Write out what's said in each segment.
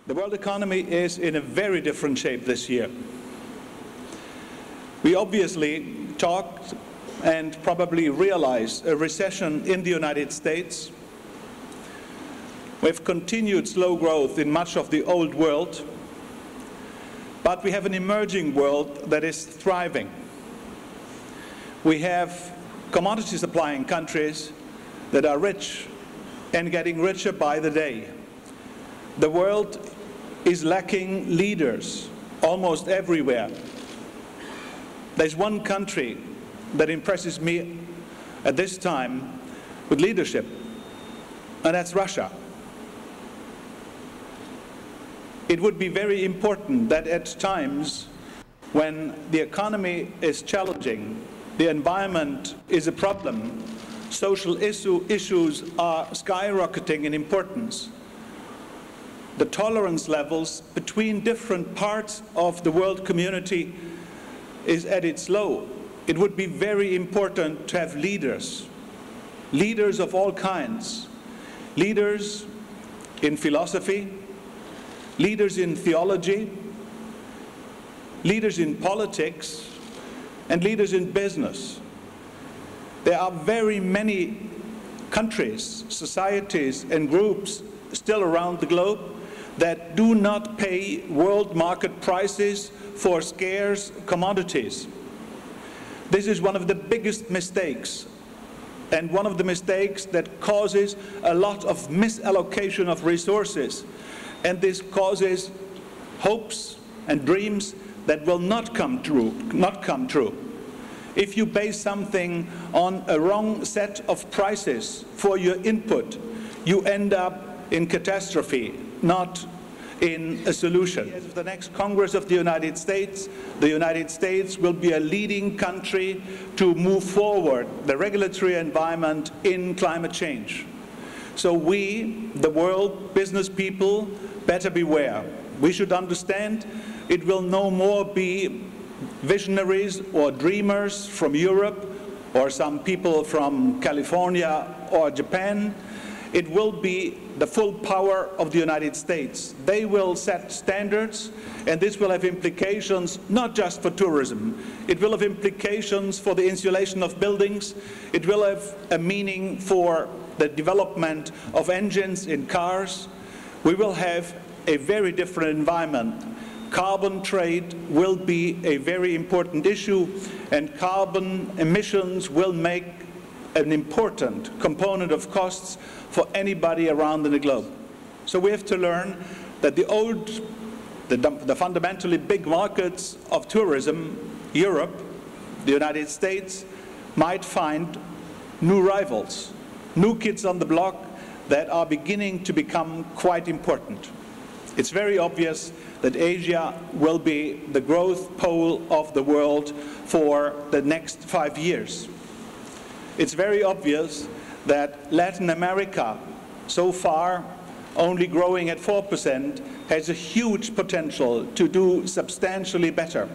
The world economy is in a very different shape this year. We obviously talked and probably realized a recession in the United States. We have continued slow growth in much of the old world, but we have an emerging world that is thriving. We have commodity supplying countries that are rich and getting richer by the day. The world is lacking leaders almost everywhere. There's one country that impresses me at this time with leadership, and that's Russia. It would be very important that at times when the economy is challenging, the environment is a problem, social issues are skyrocketing in importance, the tolerance levels between different parts of the world community is at its low. It would be very important to have leaders of all kinds, leaders in philosophy, leaders in theology, leaders in politics, and leaders in business. There are very many countries, societies, and groups still around the globe that do not pay world market prices for scarce commodities. This is one of the biggest mistakes, and one of the mistakes that causes a lot of misallocation of resources. And this causes hopes and dreams that will not come true. If you base something on a wrong set of prices for your input, you end up in catastrophe, not in a solution. As the next Congress of the United States will be a leading country to move forward the regulatory environment in climate change. So we, the world, business people, better beware. We should understand it will no more be visionaries or dreamers from Europe or some people from California or Japan. It will be the full power of the United States. They will set standards, and this will have implications not just for tourism. It will have implications for the insulation of buildings. It will have a meaning for the development of engines in cars. We will have a very different environment. Carbon trade will be a very important issue, and carbon emissions will make an important component of costs for anybody around the globe. So we have to learn that the fundamentally big markets of tourism, Europe, the United States, might find new rivals, new kids on the block that are beginning to become quite important. It's very obvious that Asia will be the growth pole of the world for the next 5 years. It's very obvious that Latin America, so far only growing at 4%, has a huge potential to do substantially better.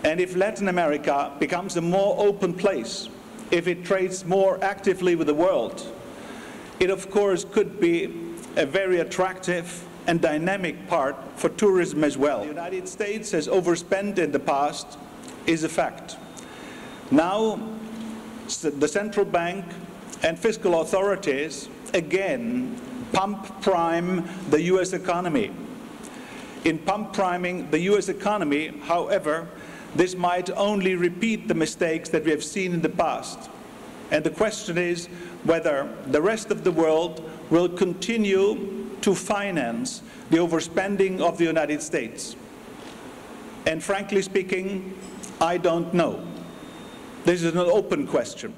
And if Latin America becomes a more open place, if it trades more actively with the world, it of course could be a very attractive and dynamic part for tourism as well. The United States has overspent in the past is a fact. Now the central bank and fiscal authorities again pump prime the US economy. In pump priming the US economy, however, this might only repeat the mistakes that we have seen in the past. And the question is whether the rest of the world will continue to finance the overspending of the United States. And frankly speaking, I don't know. This is an open question.